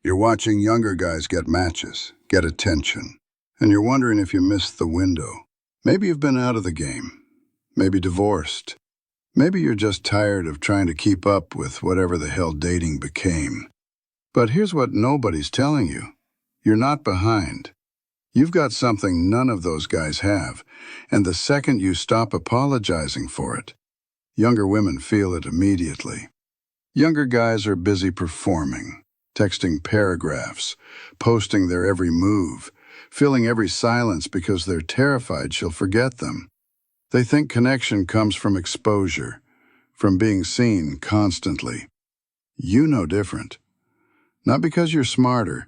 You're watching younger guys get matches, get attention, and you're wondering if you missed the window. Maybe you've been out of the game, maybe divorced, maybe you're just tired of trying to keep up with whatever the hell dating became. But here's what nobody's telling you. You're not behind. You've got something none of those guys have, and the second you stop apologizing for it, younger women feel it immediately. Younger guys are busy performing, texting paragraphs, posting their every move, filling every silence because they're terrified she'll forget them. They think connection comes from exposure, from being seen constantly. You know different. Not because you're smarter,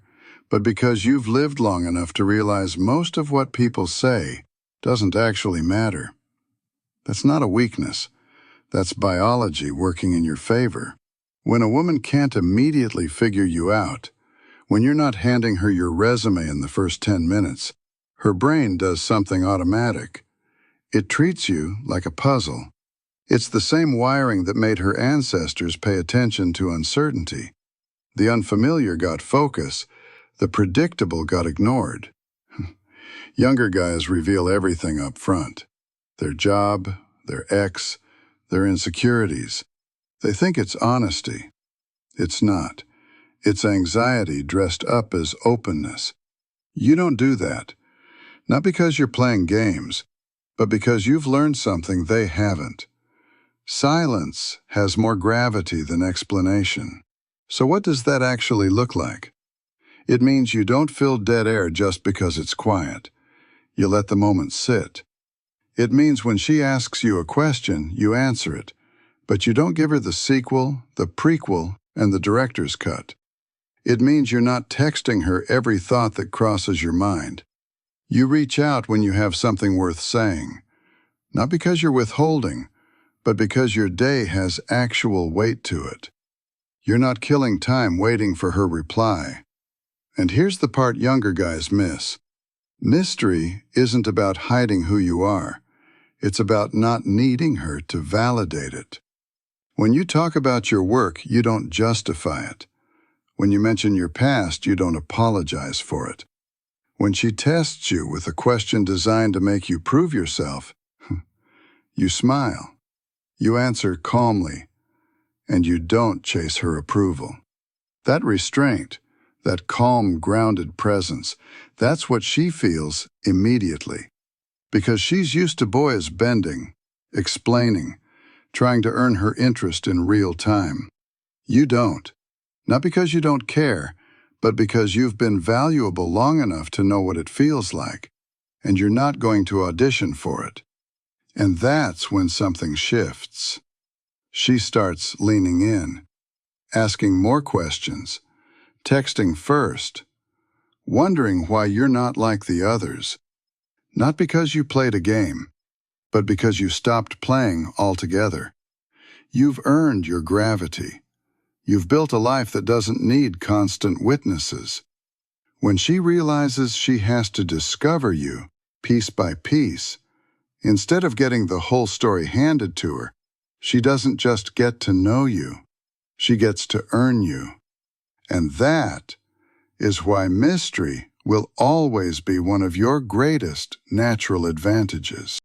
but because you've lived long enough to realize most of what people say doesn't actually matter. That's not a weakness. That's biology working in your favor. When a woman can't immediately figure you out, when you're not handing her your resume in the first 10 minutes, her brain does something automatic. It treats you like a puzzle. It's the same wiring that made her ancestors pay attention to uncertainty. The unfamiliar got focus, the predictable got ignored. Younger guys reveal everything up front. Their job, their ex, their insecurities. They think it's honesty. It's not. It's anxiety dressed up as openness. You don't do that. Not because you're playing games, but because you've learned something they haven't. Silence has more gravity than explanation. So what does that actually look like? It means you don't fill dead air just because it's quiet. You let the moment sit. It means when she asks you a question, you answer it, but you don't give her the sequel, the prequel, and the director's cut. It means you're not texting her every thought that crosses your mind. You reach out when you have something worth saying, not because you're withholding, but because your day has actual weight to it. You're not killing time waiting for her reply. And here's the part younger guys miss. Mystery isn't about hiding who you are. It's about not needing her to validate it. When you talk about your work, you don't justify it. When you mention your past, you don't apologize for it. When she tests you with a question designed to make you prove yourself, you smile. You answer calmly, and you don't chase her approval. That restraint, that calm, grounded presence, that's what she feels immediately. Because she's used to boys bending, explaining, trying to earn her interest in real time. You don't. Not because you don't care, but because you've been valuable long enough to know what it feels like, and you're not going to audition for it. And that's when something shifts. She starts leaning in, asking more questions, texting first, wondering why you're not like the others. Not because you played a game, but because you stopped playing altogether. You've earned your gravity. You've built a life that doesn't need constant witnesses. When she realizes she has to discover you, piece by piece, instead of getting the whole story handed to her, she doesn't just get to know you. She gets to earn you. And that is why mystery will always be one of your greatest natural advantages.